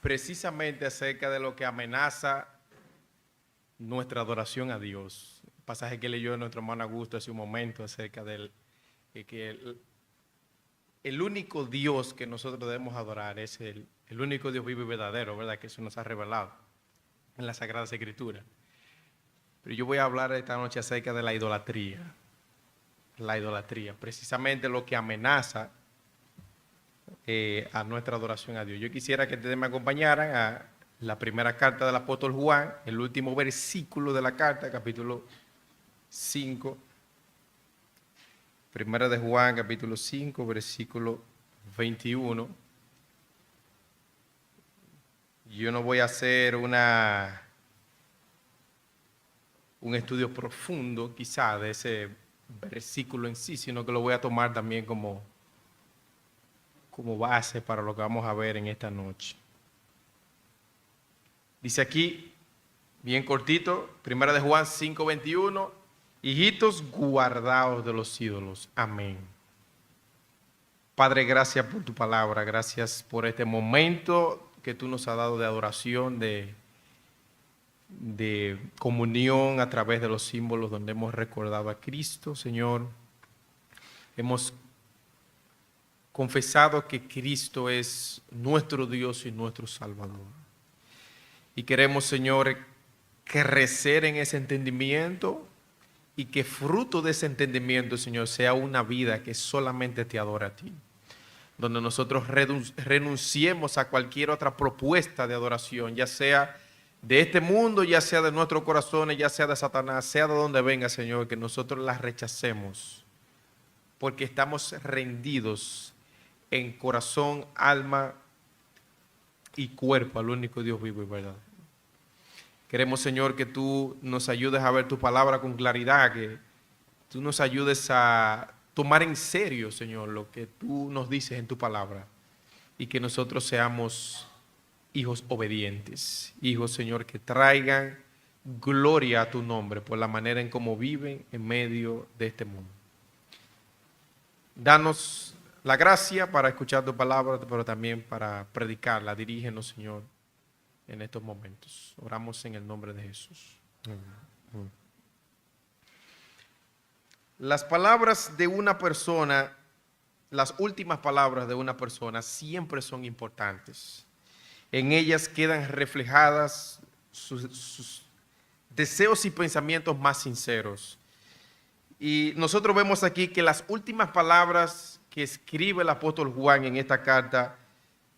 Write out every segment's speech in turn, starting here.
precisamente acerca de lo que amenaza nuestra adoración a Dios. El pasaje que leyó nuestro hermano Augusto hace un momento acerca de que el único Dios que nosotros debemos adorar es el único Dios vivo y verdadero, ¿verdad? Que eso nos ha revelado en las Sagradas Escrituras. Pero yo voy a hablar esta noche acerca de la idolatría. La idolatría, precisamente lo que amenaza a nuestra adoración a Dios. Yo quisiera que ustedes me acompañaran a la primera carta del apóstol Juan, el último versículo de la carta, capítulo 5. Primera de Juan, capítulo 5, versículo 21. Yo no voy a hacer un estudio profundo quizá de ese versículo en sí, sino que lo voy a tomar también como base para lo que vamos a ver en esta noche. Dice aquí, bien cortito, Primera de Juan 5:21, hijitos, guardaos de los ídolos. Amén. Padre, gracias por tu palabra, gracias por este momento que tú nos has dado de adoración, de comunión a través de los símbolos donde hemos recordado a Cristo, Señor. Hemos confesado que Cristo es nuestro Dios y nuestro Salvador. Y queremos, Señor, crecer en ese entendimiento y que fruto de ese entendimiento, Señor, sea una vida que solamente te adora a ti. Donde nosotros renunciemos a cualquier otra propuesta de adoración, ya sea de este mundo, ya sea de nuestros corazones, ya sea de Satanás, sea de donde venga, Señor, que nosotros las rechacemos, porque estamos rendidos en corazón, alma y cuerpo al único Dios vivo y verdadero. Queremos, Señor, que tú nos ayudes a ver tu palabra con claridad, que tú nos ayudes a tomar en serio, Señor, lo que tú nos dices en tu palabra y que nosotros seamos hijos obedientes, hijos, Señor, que traigan gloria a tu nombre por la manera en cómo viven en medio de este mundo. Danos la gracia para escuchar tu palabra, pero también para predicarla. Dirígenos, Señor, en estos momentos. Oramos en el nombre de Jesús. Las palabras de una persona, las últimas palabras de una persona siempre son importantes. En ellas quedan reflejadas sus deseos y pensamientos más sinceros. Y nosotros vemos aquí que las últimas palabras que escribe el apóstol Juan en esta carta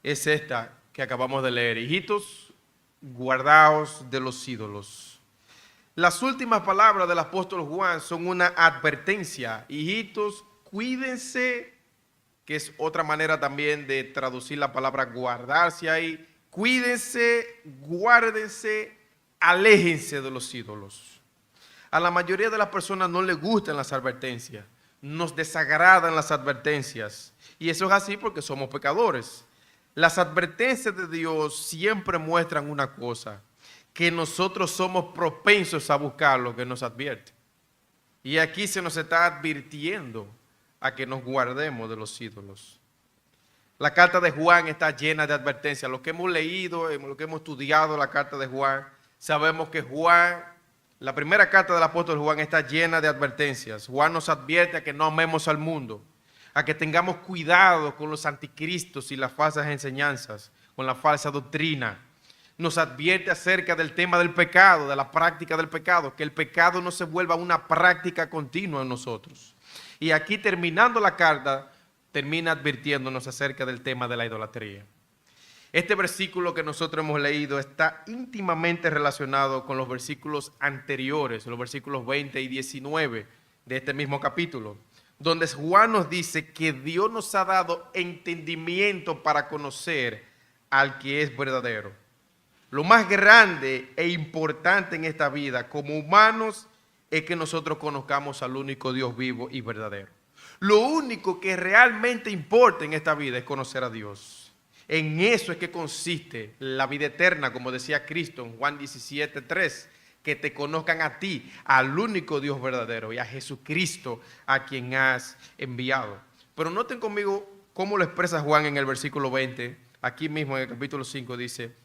es esta que acabamos de leer. Hijitos, guardaos de los ídolos. Las últimas palabras del apóstol Juan son una advertencia. Hijitos, cuídense, que es otra manera también de traducir la palabra guardarse ahí. Cuídense, guárdense, aléjense de los ídolos. A la mayoría de las personas no les gustan las advertencias, nos desagradan las advertencias. Y eso es así porque somos pecadores. Las advertencias de Dios siempre muestran una cosa, que nosotros somos propensos a buscar lo que nos advierte. Y aquí se nos está advirtiendo a que nos guardemos de los ídolos. La carta de Juan está llena de advertencias. Lo que hemos leído, lo que hemos estudiado la carta de Juan, sabemos que Juan, la primera carta del apóstol Juan está llena de advertencias. Juan nos advierte a que no amemos al mundo, a que tengamos cuidado con los anticristos y las falsas enseñanzas, con la falsa doctrina. Nos advierte acerca del tema del pecado, de la práctica del pecado, que el pecado no se vuelva una práctica continua en nosotros. Y aquí terminando la carta, termina advirtiéndonos acerca del tema de la idolatría. Este versículo que nosotros hemos leído está íntimamente relacionado con los versículos anteriores, los versículos 20 y 19 de este mismo capítulo, donde Juan nos dice que Dios nos ha dado entendimiento para conocer al que es verdadero. Lo más grande e importante en esta vida como humanos es que nosotros conozcamos al único Dios vivo y verdadero. Lo único que realmente importa en esta vida es conocer a Dios. En eso es que consiste la vida eterna, como decía Cristo en Juan 17:3, que te conozcan a ti, al único Dios verdadero y a Jesucristo a quien has enviado. Pero noten conmigo cómo lo expresa Juan en el versículo 20 aquí mismo en el capítulo 5 dice: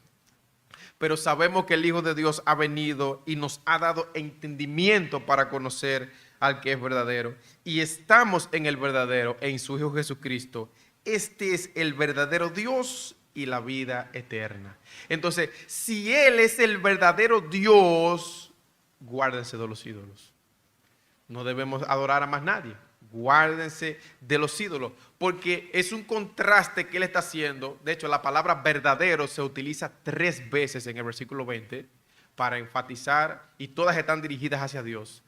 pero sabemos que el Hijo de Dios ha venido y nos ha dado entendimiento para conocer al que es verdadero. Y estamos en el verdadero, en su Hijo Jesucristo. Este es el verdadero Dios y la vida eterna. Entonces, si Él es el verdadero Dios, guárdense de los ídolos. No debemos adorar a más nadie. Guárdense de los ídolos, porque es un contraste que él está haciendo. De hecho, la palabra verdadero se utiliza 3 veces en el versículo 20 para enfatizar, y todas están dirigidas hacia Dios.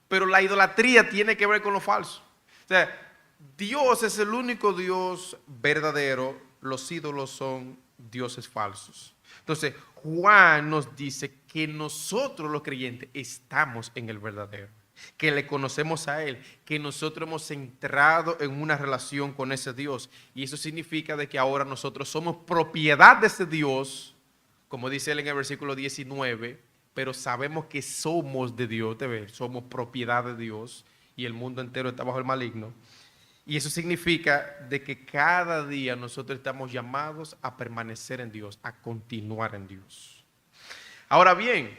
Pero la idolatría tiene que ver con lo falso. O sea, Dios es el único Dios verdadero, los ídolos son dioses falsos. Entonces, Juan nos dice que nosotros los creyentes estamos en el verdadero, que le conocemos a Él, que nosotros hemos entrado en una relación con ese Dios. Y eso significa de que ahora nosotros somos propiedad de ese Dios, como dice Él en el versículo 19, pero sabemos que somos de Dios, somos propiedad de Dios y el mundo entero está bajo el maligno. Y eso significa de que cada día nosotros estamos llamados a permanecer en Dios, a continuar en Dios. Ahora bien,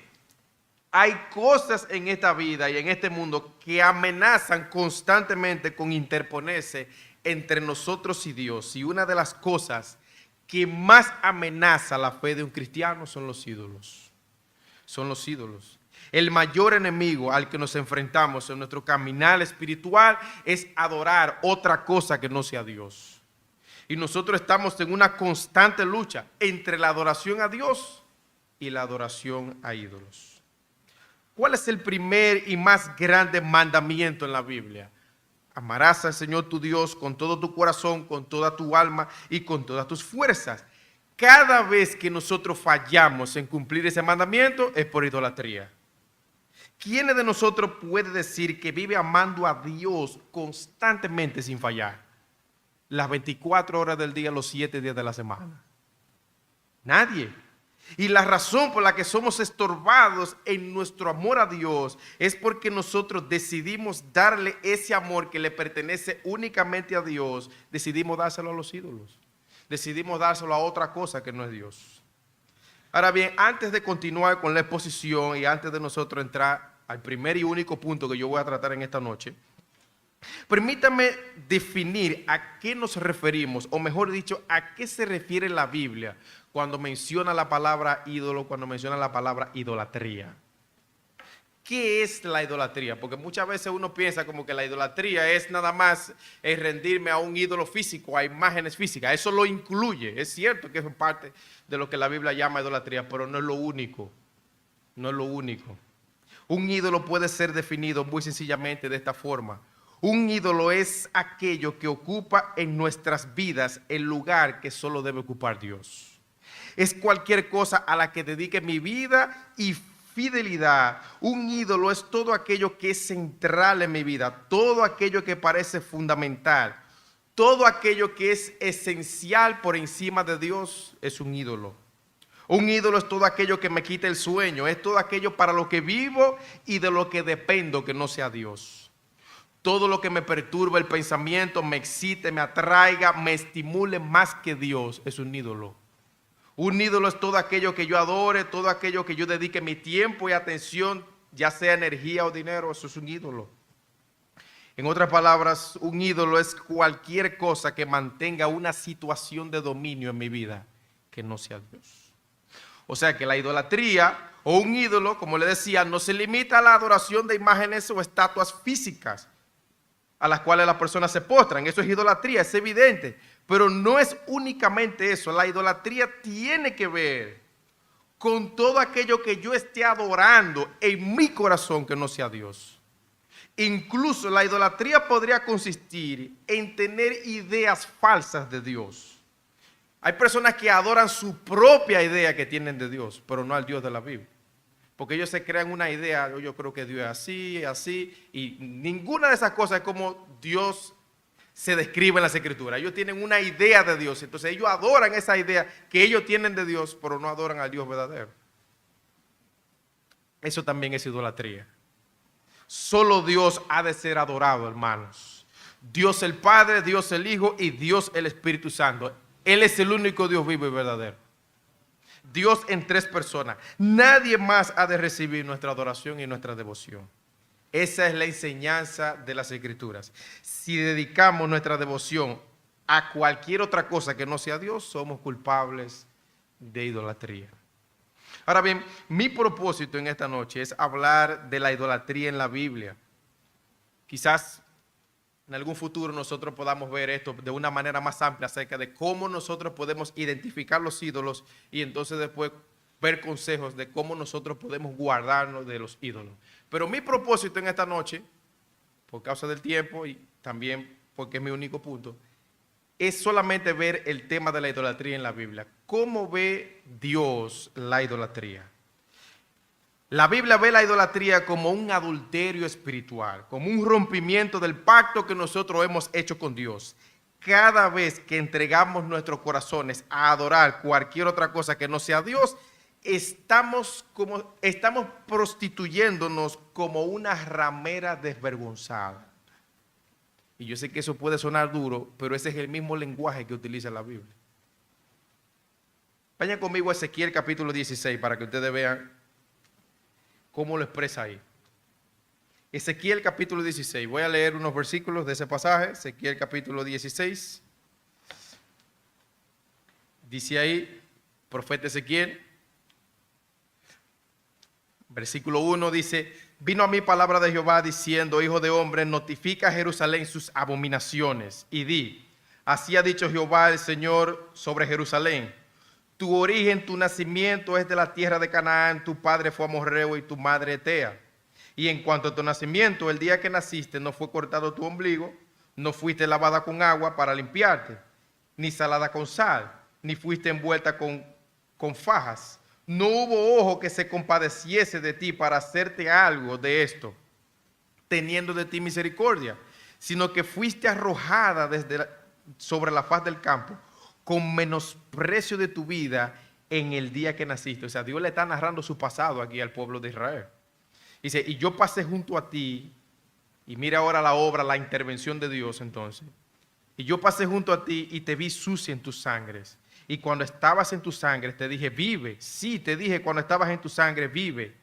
hay cosas en esta vida y en este mundo que amenazan constantemente con interponerse entre nosotros y Dios. Y una de las cosas que más amenaza la fe de un cristiano son los ídolos. Son los ídolos. El mayor enemigo al que nos enfrentamos en nuestro caminar espiritual es adorar otra cosa que no sea Dios. Y nosotros estamos en una constante lucha entre la adoración a Dios y la adoración a ídolos. ¿Cuál es el primer y más grande mandamiento en la Biblia? Amarás al Señor tu Dios con todo tu corazón, con toda tu alma y con todas tus fuerzas. Cada vez que nosotros fallamos en cumplir ese mandamiento es por idolatría. ¿Quién de nosotros puede decir que vive amando a Dios constantemente sin fallar? Las 24 horas del día, los 7 días de la semana. Nadie. Y la razón por la que somos estorbados en nuestro amor a Dios es porque nosotros decidimos darle ese amor que le pertenece únicamente a Dios. Decidimos dárselo a los ídolos. Decidimos dárselo a otra cosa que no es Dios. Ahora bien, antes de continuar con la exposición y antes de nosotros entrar al primer y único punto que yo voy a tratar en esta noche, permítame definir a qué nos referimos, o mejor dicho, a qué se refiere la Biblia cuando menciona la palabra ídolo, cuando menciona la palabra idolatría. ¿Qué es la idolatría? Porque muchas veces uno piensa como que la idolatría es nada más rendirme a un ídolo físico, a imágenes físicas. Eso lo incluye. Es cierto que es parte de lo que la Biblia llama idolatría, pero no es lo único. No es lo único. Un ídolo puede ser definido muy sencillamente de esta forma. Un ídolo es aquello que ocupa en nuestras vidas el lugar que solo debe ocupar Dios. Es cualquier cosa a la que dedique mi vida y fidelidad. Un ídolo es todo aquello que es central en mi vida, todo aquello que parece fundamental, todo aquello que es esencial por encima de Dios es un ídolo. Un ídolo es todo aquello que me quita el sueño, es todo aquello para lo que vivo y de lo que dependo que no sea Dios. Todo lo que me perturba el pensamiento, me excite, me atraiga, me estimule más que Dios es un ídolo. Un ídolo es todo aquello que yo adore, todo aquello que yo dedique mi tiempo y atención, ya sea energía o dinero, eso es un ídolo. En otras palabras, un ídolo es cualquier cosa que mantenga una situación de dominio en mi vida que no sea Dios. O sea que la idolatría o un ídolo, como le decía, no se limita a la adoración de imágenes o estatuas físicas a las cuales las personas se postran. Eso es idolatría, es evidente. Pero no es únicamente eso. La idolatría tiene que ver con todo aquello que yo esté adorando en mi corazón que no sea Dios. Incluso la idolatría podría consistir en tener ideas falsas de Dios. Hay personas que adoran su propia idea que tienen de Dios, pero no al Dios de la Biblia. Porque ellos se crean una idea, yo creo que Dios es así, así, y ninguna de esas cosas es como Dios se describe en las Escrituras. Ellos tienen una idea de Dios, entonces ellos adoran esa idea que ellos tienen de Dios, pero no adoran al Dios verdadero. Eso también es idolatría. Solo Dios ha de ser adorado, hermanos. Dios el Padre, Dios el Hijo y Dios el Espíritu Santo. Él es el único Dios vivo y verdadero. Dios en tres personas. Nadie más ha de recibir nuestra adoración y nuestra devoción. Esa es la enseñanza de las Escrituras. Si dedicamos nuestra devoción a cualquier otra cosa que no sea Dios, somos culpables de idolatría. Ahora bien, mi propósito en esta noche es hablar de la idolatría en la Biblia. Quizás en algún futuro nosotros podamos ver esto de una manera más amplia acerca de cómo nosotros podemos identificar los ídolos y entonces después ver consejos de cómo nosotros podemos guardarnos de los ídolos. Pero mi propósito en esta noche, por causa del tiempo y también porque es mi único punto, es solamente ver el tema de la idolatría en la Biblia. ¿Cómo ve Dios la idolatría? La Biblia ve la idolatría como un adulterio espiritual, como un rompimiento del pacto que nosotros hemos hecho con Dios. Cada vez que entregamos nuestros corazones a adorar cualquier otra cosa que no sea Dios, estamos prostituyéndonos como una ramera desvergonzada. Y yo sé que eso puede sonar duro, pero ese es el mismo lenguaje que utiliza la Biblia. Vayan conmigo a Ezequiel capítulo 16 para que ustedes vean cómo lo expresa ahí. Ezequiel capítulo 16. Voy a leer unos versículos de ese pasaje. Ezequiel capítulo 16. Dice ahí, profeta Ezequiel, versículo 1 dice: vino a mí palabra de Jehová diciendo, hijo de hombre, notifica a Jerusalén sus abominaciones y di, así ha dicho Jehová el Señor sobre Jerusalén. Tu origen, tu nacimiento es de la tierra de Canaán, tu padre fue amorreo y tu madre etea. Y en cuanto a tu nacimiento, el día que naciste no fue cortado tu ombligo, no fuiste lavada con agua para limpiarte, ni salada con sal, ni fuiste envuelta con fajas. No hubo ojo que se compadeciese de ti para hacerte algo de esto, teniendo de ti misericordia, sino que fuiste arrojada sobre la faz del campo, con menosprecio de tu vida en el día que naciste. O sea, Dios le está narrando su pasado aquí al pueblo de Israel. Dice, y yo pasé junto a ti, y mira ahora la obra, la intervención de Dios entonces. Y yo pasé junto a ti y te vi sucia en tus sangres. Y cuando estabas en tus sangres te dije, vive. Sí, te dije, cuando estabas en tu sangre, vive.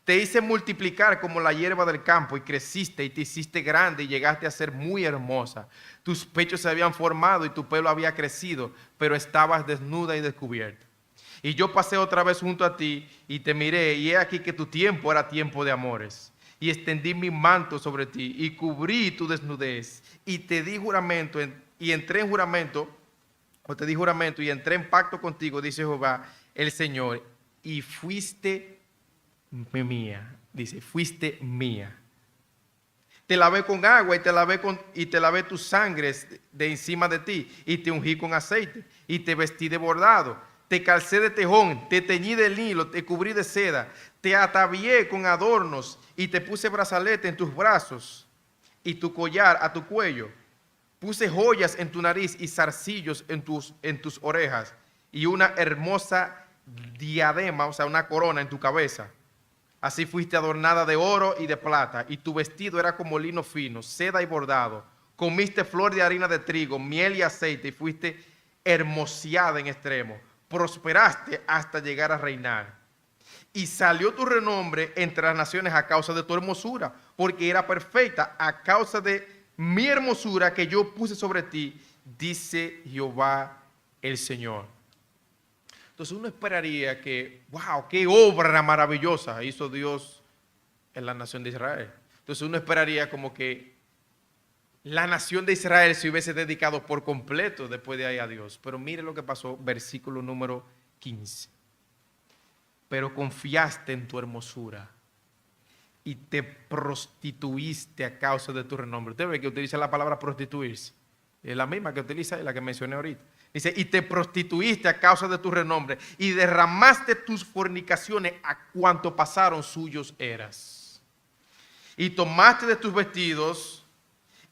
Te hice multiplicar como la hierba del campo y creciste y te hiciste grande y llegaste a ser muy hermosa. Tus pechos se habían formado y tu pelo había crecido, pero estabas desnuda y descubierta. Y yo pasé otra vez junto a ti y te miré y he aquí que tu tiempo era tiempo de amores. Y extendí mi manto sobre ti y cubrí tu desnudez y te di juramento y entré en juramento, o te di juramento y entré en pacto contigo, dice Jehová el Señor, y fuiste mía, dice, fuiste mía. Te lavé con agua y te lavé tus sangres de encima de ti y te ungí con aceite y te vestí de bordado. Te calcé de tejón, te teñí de lino, te cubrí de seda, te atavié con adornos y te puse brazalete en tus brazos y tu collar a tu cuello. Puse joyas en tu nariz y zarcillos en tus orejas y una hermosa diadema, o sea, una corona en tu cabeza. Así fuiste adornada de oro y de plata, y tu vestido era como lino fino, seda y bordado. Comiste flor de harina de trigo, miel y aceite, y fuiste hermoseada en extremo. Prosperaste hasta llegar a reinar. Y salió tu renombre entre las naciones a causa de tu hermosura, porque era perfecta a causa de mi hermosura que yo puse sobre ti, dice Jehová el Señor. Entonces uno esperaría que, wow, qué obra maravillosa hizo Dios en la nación de Israel. Entonces uno esperaría como que la nación de Israel se hubiese dedicado por completo después de ahí a Dios. Pero mire lo que pasó, versículo número 15. Pero confiaste en tu hermosura y te prostituiste a causa de tu renombre. Usted ve que utiliza la palabra prostituirse. Es la misma que utiliza la que mencioné ahorita. Dice, y te prostituiste a causa de tu renombre y derramaste tus fornicaciones a cuanto pasaron suyos eras. Y tomaste de tus vestidos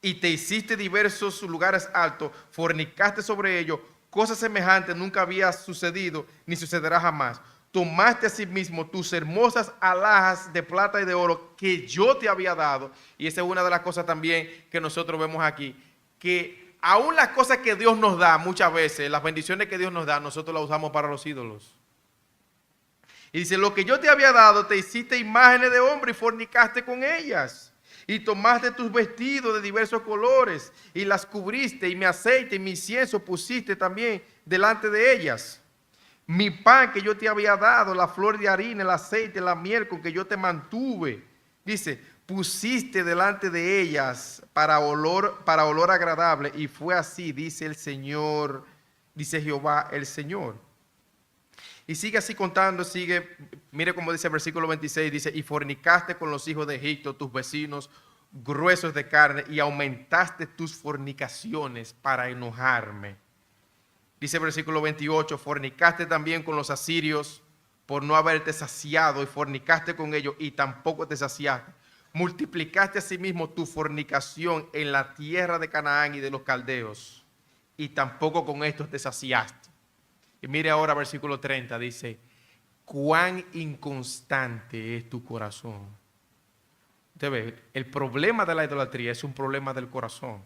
y te hiciste diversos lugares altos, fornicaste sobre ellos, cosas semejantes nunca había sucedido ni sucederá jamás. Tomaste asimismo tus hermosas alhajas de plata y de oro que yo te había dado. Y esa es una de las cosas también que nosotros vemos aquí, que aún las cosas que Dios nos da muchas veces, las bendiciones que Dios nos da, nosotros las usamos para los ídolos. Y dice, lo que yo te había dado, te hiciste imágenes de hombre y fornicaste con ellas. Y tomaste tus vestidos de diversos colores y las cubriste, y mi aceite y mi incienso pusiste también delante de ellas. Mi pan que yo te había dado, la flor de harina, el aceite, la miel con que yo te mantuve. Dice, pusiste delante de ellas para olor agradable, y fue así, dice el Señor, dice Jehová el Señor. Y sigue así contando, sigue, mire cómo dice el versículo 26, dice, y fornicaste con los hijos de Egipto, tus vecinos gruesos de carne, y aumentaste tus fornicaciones para enojarme. Dice el versículo 28, fornicaste también con los asirios por no haberte saciado, y fornicaste con ellos y tampoco te saciaste. Multiplicaste asimismo tu fornicación en la tierra de Canaán y de los caldeos, y tampoco con esto te saciaste. Y mire ahora versículo 30, dice, cuán inconstante es tu corazón. Usted ve, el problema de la idolatría es un problema del corazón.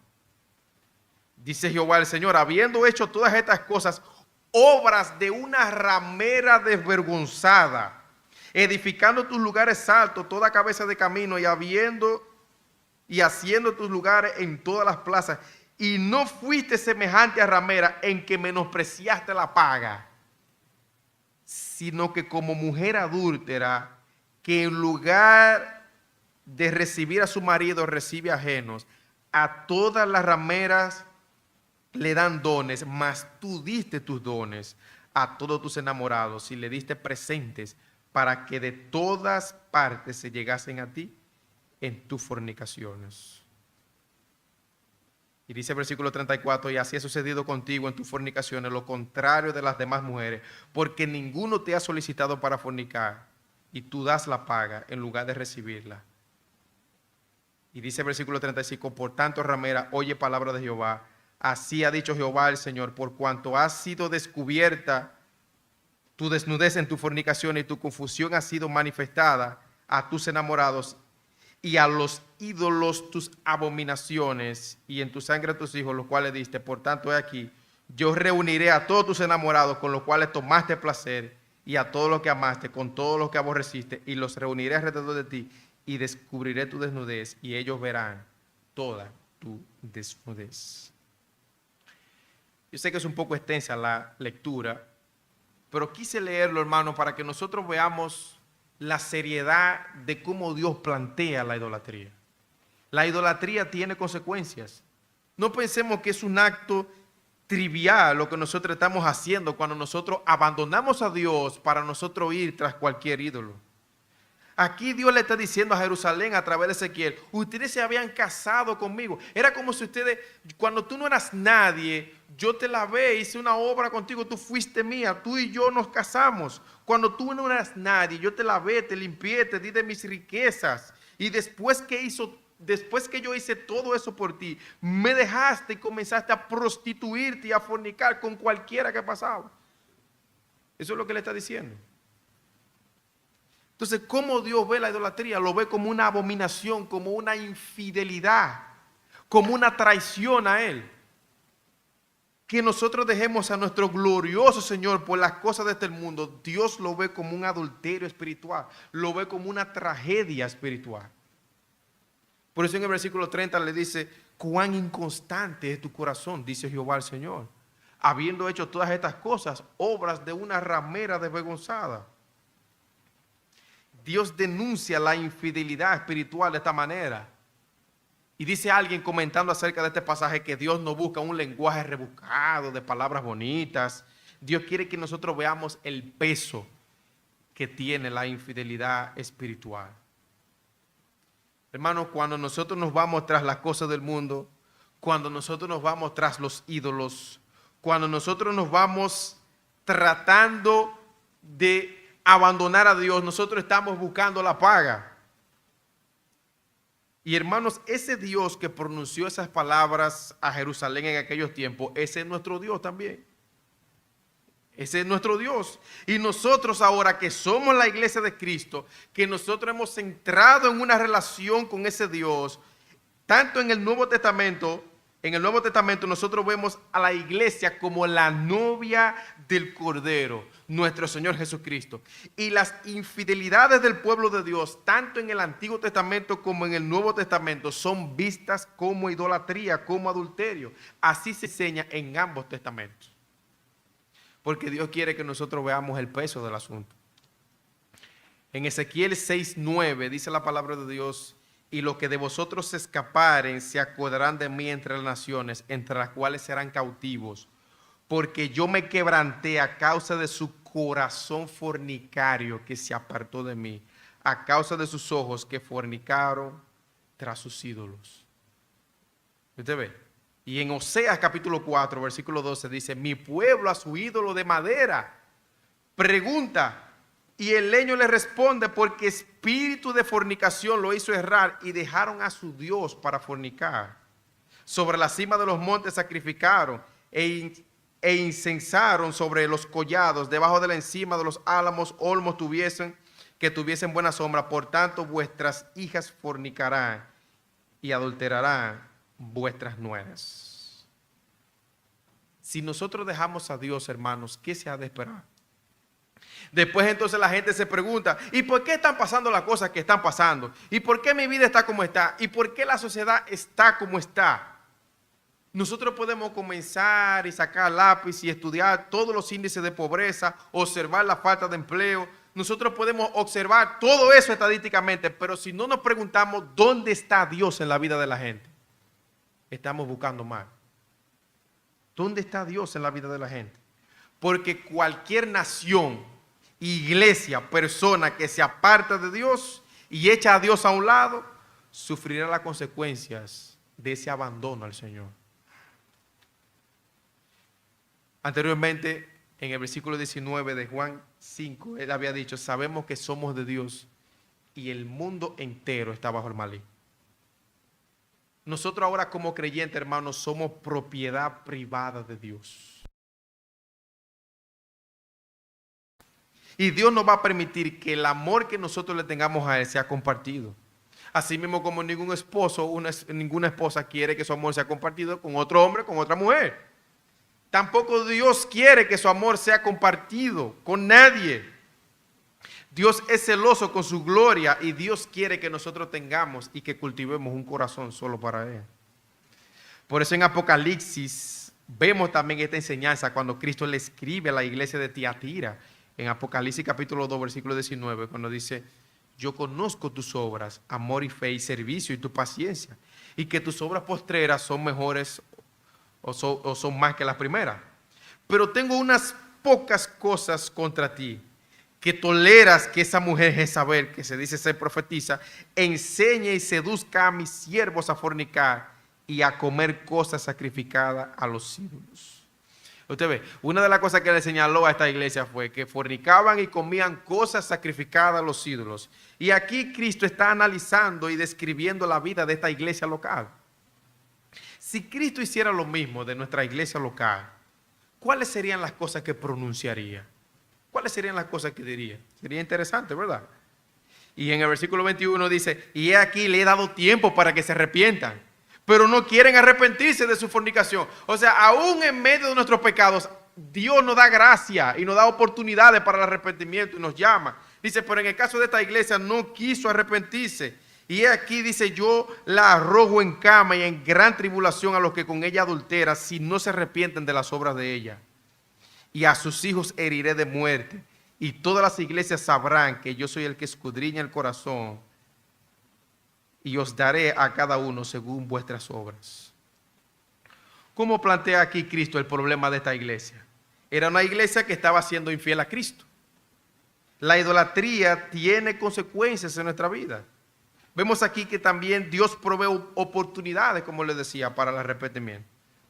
Dice Jehová el Señor, habiendo hecho todas estas cosas, obras de una ramera desvergonzada, edificando tus lugares altos, toda cabeza de camino, y haciendo tus lugares en todas las plazas, y no fuiste semejante a ramera en que menospreciaste la paga, sino que como mujer adúltera, que en lugar de recibir a su marido recibe ajenos, a todas las rameras le dan dones, mas tú diste tus dones a todos tus enamorados y le diste presentes para que de todas partes se llegasen a ti en tus fornicaciones. Y dice el versículo 34, y así ha sucedido contigo en tus fornicaciones, lo contrario de las demás mujeres, porque ninguno te ha solicitado para fornicar, y tú das la paga en lugar de recibirla. Y dice el versículo 35, por tanto, ramera, oye palabra de Jehová, así ha dicho Jehová el Señor, por cuanto has sido descubierta tu desnudez en tu fornicación y tu confusión ha sido manifestada a tus enamorados y a los ídolos tus abominaciones, y en tu sangre a tus hijos, los cuales diste. Por tanto, he aquí, yo reuniré a todos tus enamorados con los cuales tomaste placer, y a todos los que amaste, con todos los que aborreciste, y los reuniré alrededor de ti, y descubriré tu desnudez, y ellos verán toda tu desnudez. Yo sé que es un poco extensa la lectura, pero quise leerlo, hermano, para que nosotros veamos la seriedad de cómo Dios plantea la idolatría. La idolatría tiene consecuencias. No pensemos que es un acto trivial lo que nosotros estamos haciendo cuando nosotros abandonamos a Dios para nosotros ir tras cualquier ídolo. Aquí Dios le está diciendo a Jerusalén a través de Ezequiel, ustedes se habían casado conmigo. Era como si ustedes, cuando tú no eras nadie, yo te lavé, hice una obra contigo, tú fuiste mía, tú y yo nos casamos. Cuando tú no eras nadie, yo te lavé, te limpié, te di de mis riquezas. Y después que yo hice todo eso por ti, me dejaste y comenzaste a prostituirte y a fornicar con cualquiera que pasaba. Eso es lo que le está diciendo. Entonces, ¿cómo Dios ve la idolatría? Lo ve como una abominación, como una infidelidad, como una traición a Él. Que nosotros dejemos a nuestro glorioso Señor por las cosas de este mundo, Dios lo ve como un adulterio espiritual, lo ve como una tragedia espiritual. Por eso en el versículo 30 le dice, cuán inconstante es tu corazón, dice Jehová el Señor, habiendo hecho todas estas cosas, obras de una ramera desvergonzada. Dios denuncia la infidelidad espiritual de esta manera. Y dice alguien comentando acerca de este pasaje que Dios no busca un lenguaje rebuscado de palabras bonitas. Dios quiere que nosotros veamos el peso que tiene la infidelidad espiritual. Hermanos, cuando nosotros nos vamos tras las cosas del mundo, cuando nosotros nos vamos tras los ídolos, cuando nosotros nos vamos tratando de abandonar a Dios, nosotros estamos buscando la paga. Y hermanos, ese Dios que pronunció esas palabras a Jerusalén en aquellos tiempos, ese es nuestro Dios también. Ese es nuestro Dios. Y nosotros ahora que somos la iglesia de Cristo, que nosotros hemos entrado en una relación con ese Dios, tanto en el Nuevo Testamento En el Nuevo Testamento nosotros vemos a la iglesia como la novia del Cordero, nuestro Señor Jesucristo. Y las infidelidades del pueblo de Dios, tanto en el Antiguo Testamento como en el Nuevo Testamento, son vistas como idolatría, como adulterio. Así se enseña en ambos testamentos. Porque Dios quiere que nosotros veamos el peso del asunto. En Ezequiel 6:9 dice la palabra de Dios: y los que de vosotros se escaparen se acordarán de mí entre las naciones, entre las cuales serán cautivos, porque yo me quebranté a causa de su corazón fornicario que se apartó de mí, a causa de sus ojos que fornicaron tras sus ídolos. ¿Usted ve? Y en Oseas capítulo 4, versículo 12 dice: mi pueblo a su ídolo de madera pregunta, y el leño le responde, porque espíritu de fornicación lo hizo errar y dejaron a su Dios para fornicar. Sobre la cima de los montes sacrificaron e incensaron sobre los collados, debajo de la encima de los álamos, olmos que tuviesen buena sombra. Por tanto, vuestras hijas fornicarán y adulterarán vuestras nueras. Si nosotros dejamos a Dios, hermanos, ¿qué se ha de esperar? Después entonces la gente se pregunta: ¿y por qué están pasando las cosas que están pasando? ¿Y por qué mi vida está como está? ¿Y por qué la sociedad está como está? Nosotros podemos comenzar y sacar lápiz y estudiar todos los índices de pobreza, observar la falta de empleo. Nosotros podemos observar todo eso estadísticamente, pero si no nos preguntamos dónde está Dios en la vida de la gente, estamos buscando mal. ¿Dónde está Dios en la vida de la gente? Porque cualquier nación, iglesia, persona que se aparta de Dios y echa a Dios a un lado, sufrirá las consecuencias de ese abandono al Señor. Anteriormente, en el versículo 19 de Juan 5, él había dicho: sabemos que somos de Dios y el mundo entero está bajo el maligno. Nosotros ahora como creyentes, hermanos, somos propiedad privada de Dios. Y Dios no va a permitir que el amor que nosotros le tengamos a Él sea compartido. Así mismo como ningún esposo, ninguna esposa quiere que su amor sea compartido con otro hombre, con otra mujer. Tampoco Dios quiere que su amor sea compartido con nadie. Dios es celoso con su gloria y Dios quiere que nosotros tengamos y que cultivemos un corazón solo para Él. Por eso en Apocalipsis vemos también esta enseñanza cuando Cristo le escribe a la iglesia de Tiatira. En Apocalipsis capítulo 2, versículo 19, cuando dice: yo conozco tus obras, amor y fe y servicio y tu paciencia, y que tus obras postreras son mejores o son más que las primeras. Pero tengo unas pocas cosas contra ti, que toleras que esa mujer Jezabel, que se dice ser profetisa, enseñe y seduzca a mis siervos a fornicar y a comer cosas sacrificadas a los ídolos. Usted ve, una de las cosas que le señaló a esta iglesia fue que fornicaban y comían cosas sacrificadas a los ídolos. Y aquí Cristo está analizando y describiendo la vida de esta iglesia local. Si Cristo hiciera lo mismo de nuestra iglesia local, ¿cuáles serían las cosas que pronunciaría? ¿Cuáles serían las cosas que diría? Sería interesante, ¿verdad? Y en el versículo 21 dice: y he aquí le he dado tiempo para que se arrepientan, pero no quieren arrepentirse de su fornicación. O sea, aún en medio de nuestros pecados, Dios nos da gracia y nos da oportunidades para el arrepentimiento y nos llama. Dice: pero en el caso de esta iglesia no quiso arrepentirse. Y aquí dice: yo la arrojo en cama y en gran tribulación a los que con ella adulteran, si no se arrepienten de las obras de ella. Y a sus hijos heriré de muerte. Y todas las iglesias sabrán que yo soy el que escudriña el corazón, y os daré a cada uno según vuestras obras. ¿Cómo plantea aquí Cristo el problema de esta iglesia? Era una iglesia que estaba siendo infiel a Cristo. La idolatría tiene consecuencias en nuestra vida. Vemos aquí que también Dios provee oportunidades, como les decía, para el arrepentimiento.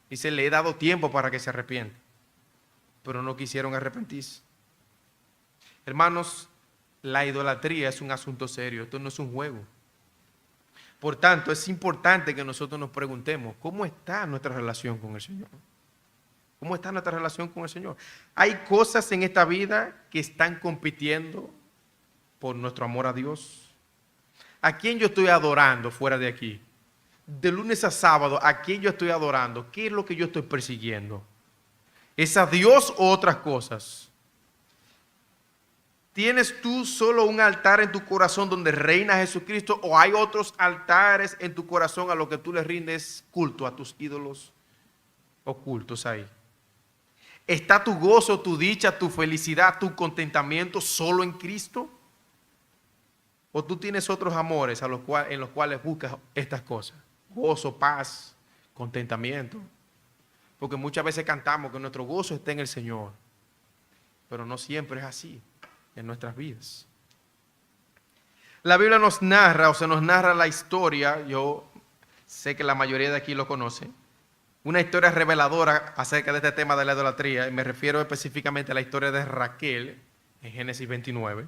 Dice: le he dado tiempo para que se arrepientan, pero no quisieron arrepentirse. Hermanos, la idolatría es un asunto serio. Esto no es un juego. Por tanto, es importante que nosotros nos preguntemos: ¿cómo está nuestra relación con el Señor? ¿Cómo está nuestra relación con el Señor? Hay cosas en esta vida que están compitiendo por nuestro amor a Dios. ¿A quién yo estoy adorando fuera de aquí? de lunes a sábado, ¿a quién yo estoy adorando? ¿Qué es lo que yo estoy persiguiendo? ¿Es a Dios o otras cosas? ¿Tienes tú solo un altar en tu corazón donde reina Jesucristo o hay otros altares en tu corazón a los que tú le rindes culto a tus ídolos ocultos ahí? ¿Está tu gozo, tu dicha, tu felicidad, tu contentamiento solo en Cristo? ¿O tú tienes otros amores en los cuales buscas estas cosas? Gozo, paz, contentamiento. Porque muchas veces cantamos que nuestro gozo está en el Señor, pero no siempre es así en nuestras vidas. La Biblia nos narra, o se nos narra la historia, yo sé que la mayoría de aquí lo conoce, una historia reveladora acerca de este tema de la idolatría, y me refiero específicamente a la historia de Raquel en Génesis 29.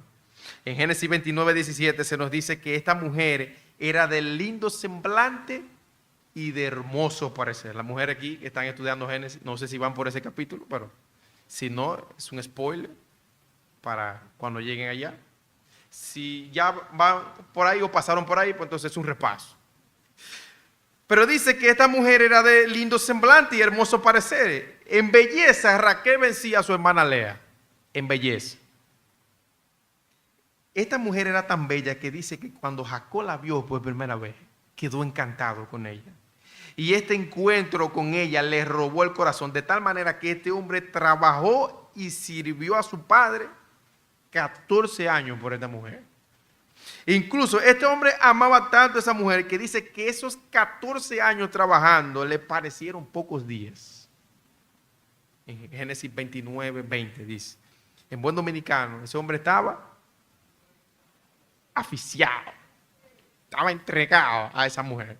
En Génesis 29, 17 se nos dice que esta mujer era de lindo semblante y de hermoso parecer. Las mujeres aquí que están estudiando Génesis, no sé si van por ese capítulo, pero si no, es un spoiler para cuando lleguen allá. Si ya van por ahí o pasaron por ahí, pues entonces es un repaso. Pero dice que esta mujer era de lindo semblante y hermoso parecer. En belleza, Raquel vencía a su hermana Lea. En belleza. Esta mujer era tan bella que dice que cuando Jacob la vio por primera vez, quedó encantado con ella. Y este encuentro con ella le robó el corazón, de tal manera que este hombre trabajó y sirvió a su padre 14 años por esta mujer. Incluso este hombre amaba tanto a esa mujer que dice que esos 14 años trabajando le parecieron pocos días. En Génesis 29, 20 dice. En buen dominicano, ese hombre estaba aficiado, estaba entregado a esa mujer.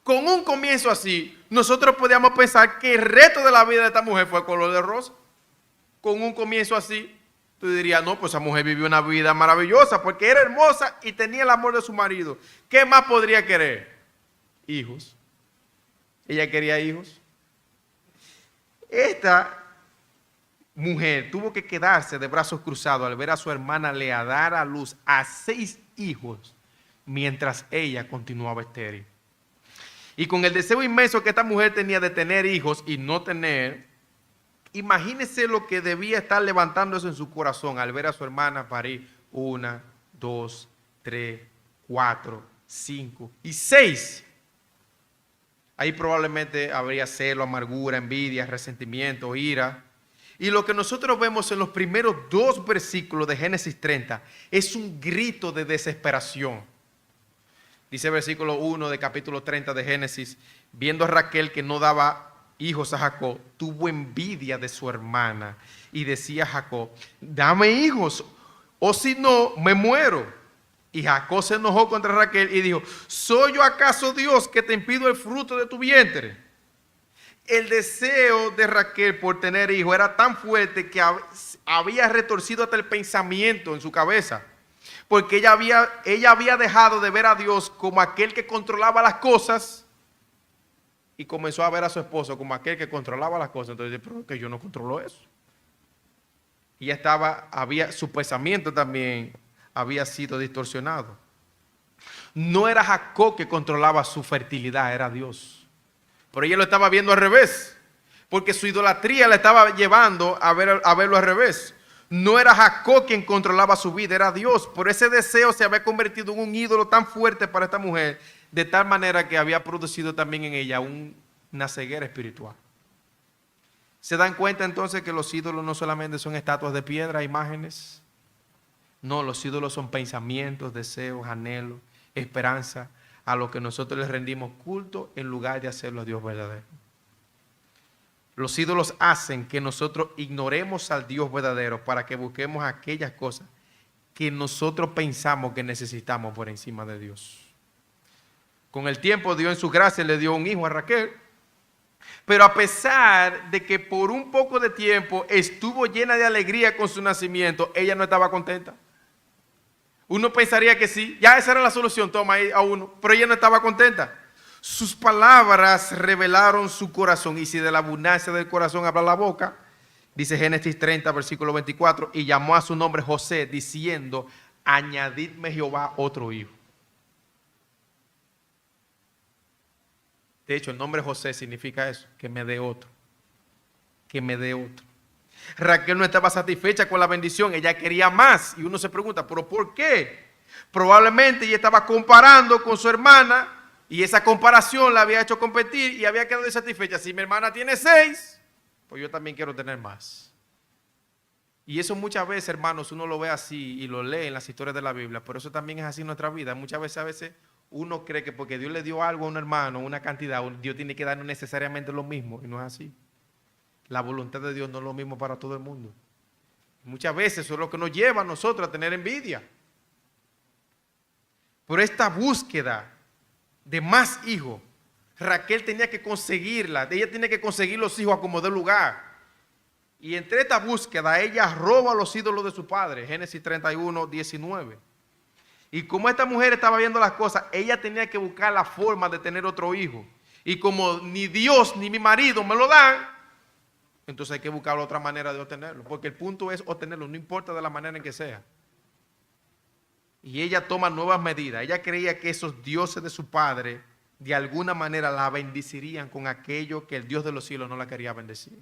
Con un comienzo así, nosotros podíamos pensar que el resto de la vida de esta mujer fue color de rosa. Con un comienzo así, tú dirías, no, pues esa mujer vivió una vida maravillosa porque era hermosa y tenía el amor de su marido. ¿Qué más podría querer? Hijos. Ella quería hijos. Esta mujer tuvo que quedarse de brazos cruzados al ver a su hermana Lea dar a luz a 6 hijos mientras ella continuaba estéril. Y con el deseo inmenso que esta mujer tenía de tener hijos y no tener, imagínese lo que debía estar levantando eso en su corazón al ver a su hermana parir 1, 2, 3, 4, 5 y 6. Ahí probablemente habría celo, amargura, envidia, resentimiento, ira. Y lo que nosotros vemos en los primeros 2 versículos de Génesis 30 es un grito de desesperación. Dice el versículo 1 de capítulo 30 de Génesis, viendo a Raquel que no daba hijos a Jacob, tuvo envidia de su hermana y decía a Jacob, dame hijos, o si no, me muero. Y Jacob se enojó contra Raquel y dijo, ¿soy yo acaso Dios que te impido el fruto de tu vientre? El deseo de Raquel por tener hijos era tan fuerte que había retorcido hasta el pensamiento en su cabeza. Porque ella había dejado de ver a Dios como aquel que controlaba las cosas y comenzó a ver a su esposo como aquel que controlaba las cosas. Entonces dice, pero que yo no controlo eso. Y ya su pensamiento también había sido distorsionado. No era Jacob que controlaba su fertilidad, era Dios. Pero ella lo estaba viendo al revés, porque su idolatría la estaba llevando a verlo al revés. No era Jacob quien controlaba su vida, era Dios. Por ese deseo se había convertido en un ídolo tan fuerte para esta mujer, de tal manera que había producido también en ella una ceguera espiritual. ¿Se dan cuenta entonces que los ídolos no solamente son estatuas de piedra, imágenes? No, los ídolos son pensamientos, deseos, anhelos, esperanza, a lo que nosotros les rendimos culto en lugar de hacerlo a Dios verdadero. Los ídolos hacen que nosotros ignoremos al Dios verdadero para que busquemos aquellas cosas que nosotros pensamos que necesitamos por encima de Dios. Con el tiempo Dios en su gracia le dio un hijo a Raquel, pero a pesar de que por un poco de tiempo estuvo llena de alegría con su nacimiento, ella no estaba contenta. Uno pensaría que sí, ya esa era la solución, toma ahí a uno, pero ella no estaba contenta. Sus palabras revelaron su corazón, y si de la abundancia del corazón habla la boca, dice Génesis 30, versículo 24, y llamó a su nombre José, diciendo, añadidme Jehová otro hijo. De hecho, el nombre José significa eso, que me dé otro. Que me dé otro. Raquel no estaba satisfecha con la bendición, ella quería más. Y uno se pregunta, ¿pero por qué? Probablemente ella estaba comparando con su hermana y esa comparación la había hecho competir y había quedado insatisfecha. Si mi hermana tiene 6, pues yo también quiero tener más. Y eso muchas veces, hermanos, uno lo ve así y lo lee en las historias de la Biblia, pero eso también es así en nuestra vida. Muchas veces, a veces uno cree que porque Dios le dio algo a un hermano, una cantidad, Dios tiene que darnos necesariamente lo mismo, y no es así. La voluntad de Dios no es lo mismo para todo el mundo. Muchas veces eso es lo que nos lleva a nosotros a tener envidia. Por esta búsqueda de más hijos, Raquel tenía que conseguirla, ella tenía que conseguir los hijos a como dé lugar. Y entre esta búsqueda, ella roba los ídolos de su padre, Génesis 31, 19. Y como esta mujer estaba viendo las cosas, ella tenía que buscar la forma de tener otro hijo. Y como ni Dios ni mi marido me lo dan, entonces hay que buscar otra manera de obtenerlo. Porque el punto es obtenerlo, no importa de la manera en que sea. Y ella toma nuevas medidas. Ella creía que esos dioses de su padre, de alguna manera la bendecirían con aquello que el Dios de los cielos no la quería bendecir.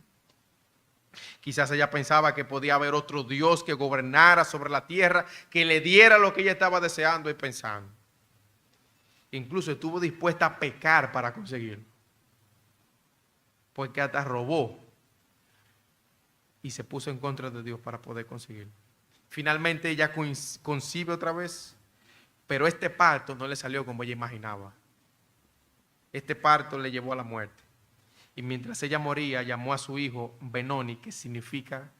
Quizás ella pensaba que podía haber otro Dios que gobernara sobre la tierra, que le diera lo que ella estaba deseando y pensando. Incluso estuvo dispuesta a pecar para conseguirlo. Porque hasta robó y se puso en contra de Dios para poder conseguirlo. Finalmente ella concibe otra vez, pero este parto no le salió como ella imaginaba. Este parto le llevó a la muerte. Y mientras ella moría, llamó a su hijo Benoni, que significa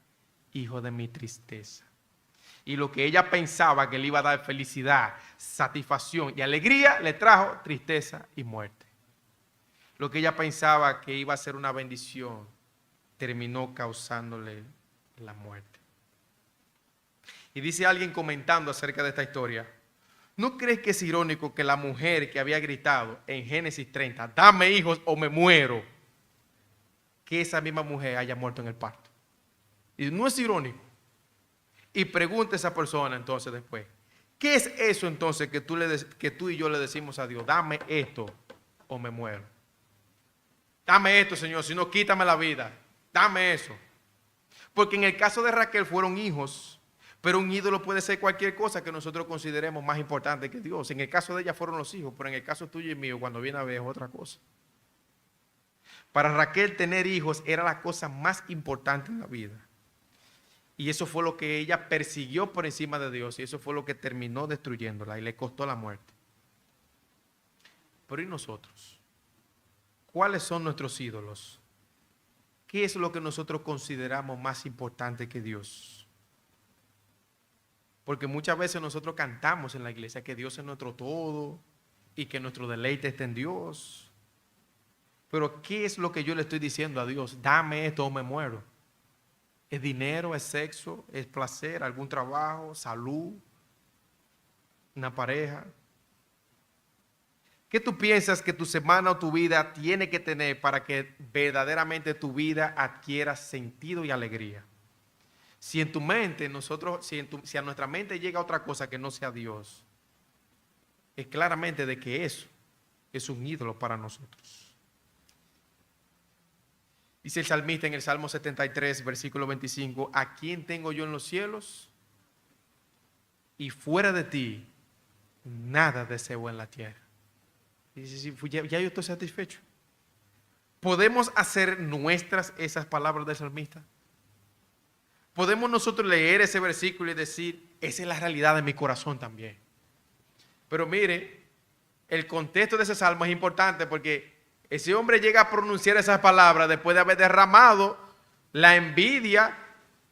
hijo de mi tristeza. Y lo que ella pensaba que le iba a dar felicidad, satisfacción y alegría, le trajo tristeza y muerte. Lo que ella pensaba que iba a ser una bendición, terminó causándole la muerte. Y dice alguien comentando acerca de esta historia, ¿no crees que es irónico que la mujer que había gritado en Génesis 30, dame hijos o me muero, que esa misma mujer haya muerto en el parto? Y no es irónico. Y pregunta a esa persona entonces después, ¿qué es eso entonces que tú y yo le decimos a Dios? Dame esto o me muero. Dame esto, Señor, si no quítame la vida. Dame eso. Porque en el caso de Raquel fueron hijos, pero un ídolo puede ser cualquier cosa que nosotros consideremos más importante que Dios. En el caso de ella fueron los hijos, pero en el caso tuyo y mío, cuando viene a ver, es otra cosa. Para Raquel tener hijos era la cosa más importante en la vida. Y eso fue lo que ella persiguió por encima de Dios. Y eso fue lo que terminó destruyéndola y le costó la muerte. Pero ¿y nosotros? ¿Cuáles son nuestros ídolos? ¿Qué es lo que nosotros consideramos más importante que Dios? Porque muchas veces nosotros cantamos en la iglesia que Dios es nuestro todo y que nuestro deleite está en Dios. Pero ¿qué es lo que yo le estoy diciendo a Dios? Dame esto o me muero. ¿Es dinero? ¿Es sexo? ¿Es placer? ¿Algún trabajo? ¿Salud? ¿Una pareja? ¿Qué tú piensas que tu semana o tu vida tiene que tener para que verdaderamente tu vida adquiera sentido y alegría? Si en tu mente, si a nuestra mente llega otra cosa que no sea Dios, es claramente de que eso es un ídolo para nosotros. Dice el salmista en el Salmo 73, versículo 25, ¿a quién tengo yo en los cielos? Y fuera de ti, nada deseo en la tierra. Y dice, ya yo estoy satisfecho. ¿Podemos hacer nuestras esas palabras del salmista? ¿Podemos nosotros leer ese versículo y decir, esa es la realidad de mi corazón también? Pero mire, el contexto de ese salmo es importante porque ese hombre llega a pronunciar esas palabras después de haber derramado la envidia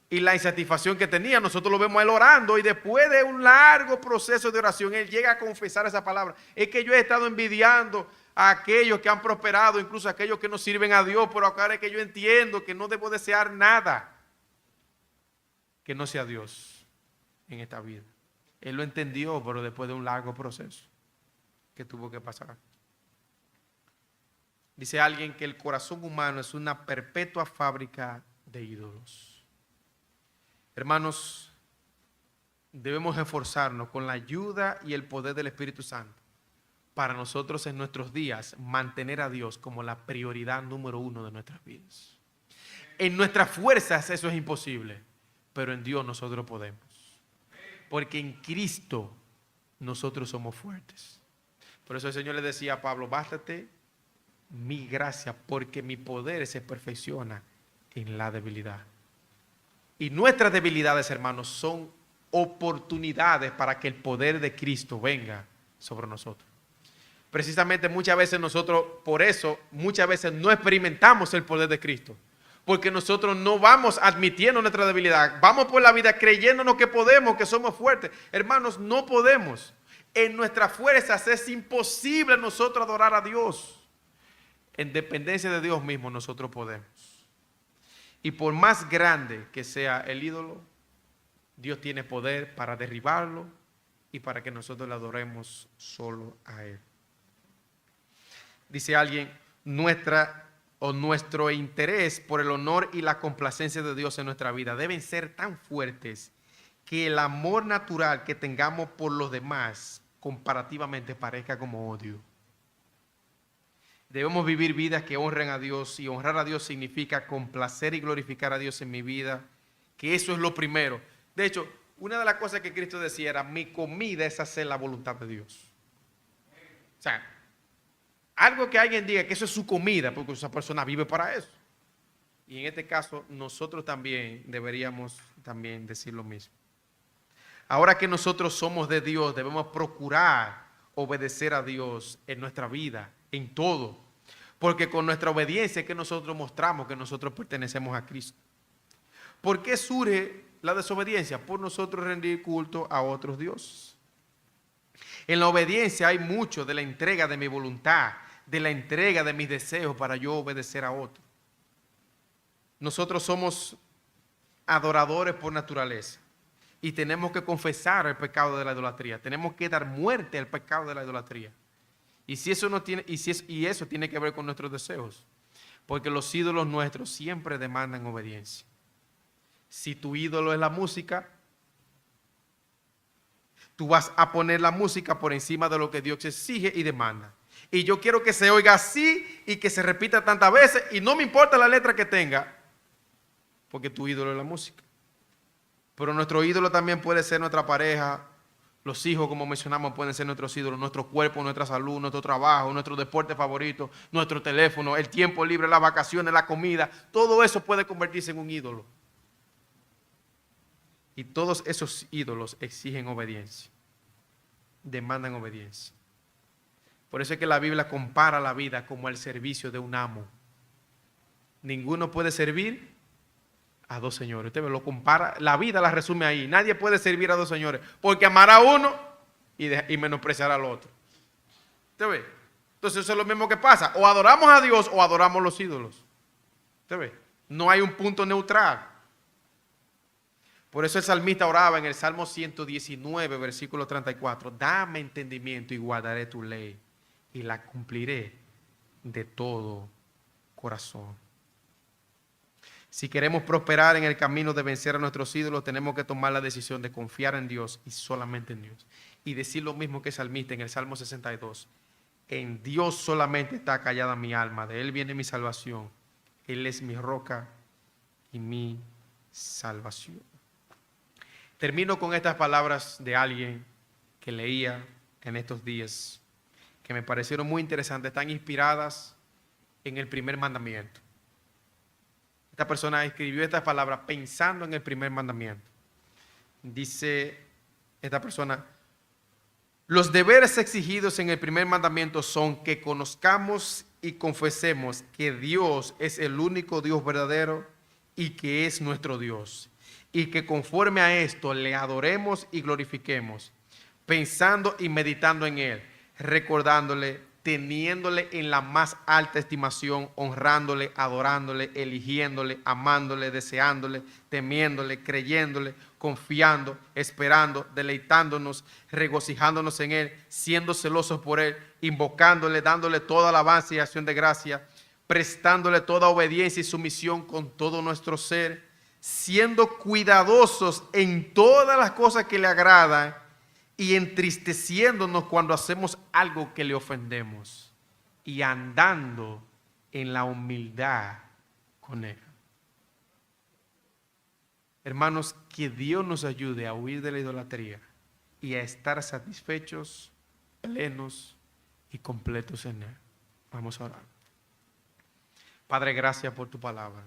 y la insatisfacción que tenía. Nosotros lo vemos a él orando y después de un largo proceso de oración, él llega a confesar esa palabra. Es que yo he estado envidiando a aquellos que han prosperado, incluso a aquellos que no sirven a Dios, pero ahora es que yo entiendo que no debo desear nada que no sea Dios en esta vida. Él lo entendió, pero después de un largo proceso que tuvo que pasar. Dice alguien que el corazón humano es una perpetua fábrica de ídolos. Hermanos, debemos esforzarnos con la ayuda y el poder del Espíritu Santo para nosotros en nuestros días mantener a Dios como la prioridad número uno de nuestras vidas. En nuestras fuerzas eso es imposible, pero en Dios nosotros podemos. Porque en Cristo nosotros somos fuertes. Por eso el Señor le decía a Pablo, bástate mi gracia, porque mi poder se perfecciona en la debilidad. Y nuestras debilidades, hermanos, son oportunidades para que el poder de Cristo venga sobre nosotros. Precisamente muchas veces nosotros, por eso, muchas veces no experimentamos el poder de Cristo. Porque nosotros no vamos admitiendo nuestra debilidad. Vamos por la vida creyéndonos que podemos, que somos fuertes. Hermanos, no podemos. En nuestras fuerzas es imposible nosotros adorar a Dios. En dependencia de Dios mismo nosotros podemos. Y por más grande que sea el ídolo, Dios tiene poder para derribarlo y para que nosotros le adoremos solo a Él. Dice alguien, nuestro interés por el honor y la complacencia de Dios en nuestra vida deben ser tan fuertes que el amor natural que tengamos por los demás comparativamente parezca como odio. Debemos vivir vidas que honren a Dios, y honrar a Dios significa complacer y glorificar a Dios en mi vida, que eso es lo primero. De hecho, una de las cosas que Cristo decía era, mi comida es hacer la voluntad de Dios. O sea, algo que alguien diga que eso es su comida, porque esa persona vive para eso. Y en este caso, nosotros también deberíamos también decir lo mismo. Ahora que nosotros somos de Dios, debemos procurar obedecer a Dios en nuestra vida, en todo. Porque con nuestra obediencia es que nosotros mostramos que nosotros pertenecemos a Cristo. ¿Por qué surge la desobediencia? Por nosotros rendir culto a otros dioses. En la obediencia hay mucho de la entrega de mi voluntad, de la entrega de mis deseos para yo obedecer a otro. Nosotros somos adoradores por naturaleza y tenemos que confesar el pecado de la idolatría. Tenemos que dar muerte al pecado de la idolatría. Y eso tiene que ver con nuestros deseos, porque los ídolos nuestros siempre demandan obediencia. Si tu ídolo es la música, tú vas a poner la música por encima de lo que Dios exige y demanda. Y yo quiero que se oiga así y que se repita tantas veces y no me importa la letra que tenga, porque tu ídolo es la música. Pero nuestro ídolo también puede ser nuestra pareja, los hijos, como mencionamos, pueden ser nuestros ídolos, nuestro cuerpo, nuestra salud, nuestro trabajo, nuestro deporte favorito, nuestro teléfono, el tiempo libre, las vacaciones, la comida. Todo eso puede convertirse en un ídolo. Y todos esos ídolos exigen obediencia, demandan obediencia. Por eso es que la Biblia compara la vida como el servicio de un amo. Ninguno puede servir a dos señores. Usted lo compara, la vida la resume ahí. Nadie puede servir a dos señores, porque amará a uno y menospreciará al otro. ¿Usted ve? Entonces eso es lo mismo que pasa. O adoramos a Dios o adoramos los ídolos. ¿Usted ve? No hay un punto neutral. Por eso el salmista oraba en el Salmo 119, versículo 34. Dame entendimiento y guardaré tu ley y la cumpliré de todo corazón. Si queremos prosperar en el camino de vencer a nuestros ídolos, tenemos que tomar la decisión de confiar en Dios y solamente en Dios. Y decir lo mismo que el salmista en el Salmo 62. En Dios solamente está callada mi alma, de Él viene mi salvación. Él es mi roca y mi salvación. Termino con estas palabras de alguien que leía en estos días, que me parecieron muy interesantes, están inspiradas en el primer mandamiento. Esta persona escribió estas palabras pensando en el primer mandamiento. Dice esta persona, los deberes exigidos en el primer mandamiento son que conozcamos y confesemos que Dios es el único Dios verdadero y que es nuestro Dios. Y que conforme a esto le adoremos y glorifiquemos, pensando y meditando en Él, recordándole, teniéndole en la más alta estimación, honrándole, adorándole, eligiéndole, amándole, deseándole, temiéndole, creyéndole, confiando, esperando, deleitándonos, regocijándonos en Él, siendo celosos por Él, invocándole, dándole toda alabanza y acción de gracia, prestándole toda obediencia y sumisión con todo nuestro ser, siendo cuidadosos en todas las cosas que le agradan y entristeciéndonos cuando hacemos algo que le ofendemos y andando en la humildad con Él. Hermanos, que Dios nos ayude a huir de la idolatría y a estar satisfechos, plenos y completos en Él. Vamos a orar. Padre, gracias por tu palabra.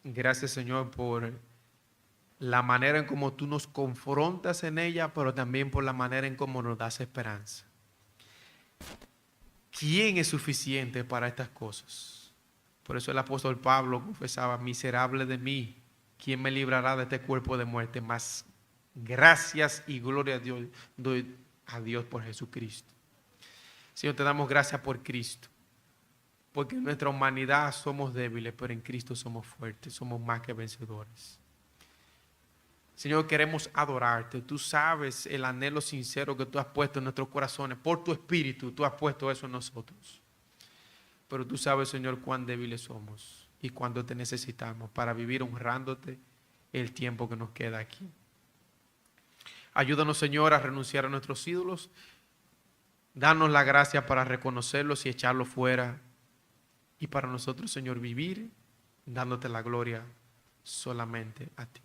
Gracias, Señor, por la manera en cómo tú nos confrontas en ella, pero también por la manera en cómo nos das esperanza. ¿Quién es suficiente para estas cosas? Por eso el apóstol Pablo confesaba: miserable de mí, ¿quién me librará de este cuerpo de muerte? Mas gracias y gloria a Dios doy a Dios por Jesucristo. Señor, te damos gracias por Cristo, porque en nuestra humanidad somos débiles, pero en Cristo somos fuertes, somos más que vencedores. Señor, queremos adorarte. Tú sabes el anhelo sincero que tú has puesto en nuestros corazones. Por tu Espíritu, tú has puesto eso en nosotros. Pero tú sabes, Señor, cuán débiles somos y cuánto te necesitamos para vivir honrándote el tiempo que nos queda aquí. Ayúdanos, Señor, a renunciar a nuestros ídolos. Danos la gracia para reconocerlos y echarlos fuera. Y para nosotros, Señor, vivir dándote la gloria solamente a ti.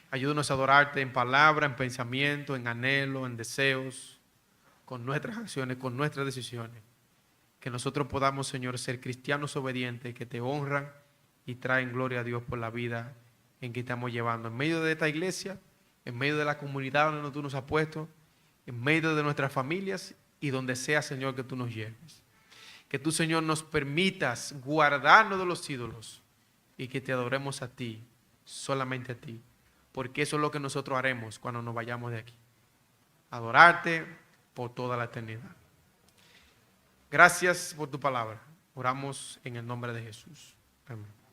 Ayúdanos a adorarte en palabra, en pensamiento, en anhelo, en deseos, con nuestras acciones, con nuestras decisiones. Que nosotros podamos, Señor, ser cristianos obedientes que te honran y traen gloria a Dios por la vida en que estamos llevando. En medio de esta iglesia, en medio de la comunidad donde tú nos has puesto, en medio de nuestras familias y donde sea, Señor, que tú nos lleves. Que tú, Señor, nos permitas guardarnos de los ídolos y que te adoremos a ti, solamente a ti. Porque eso es lo que nosotros haremos cuando nos vayamos de aquí. Adorarte por toda la eternidad. Gracias por tu palabra. Oramos en el nombre de Jesús. Amén.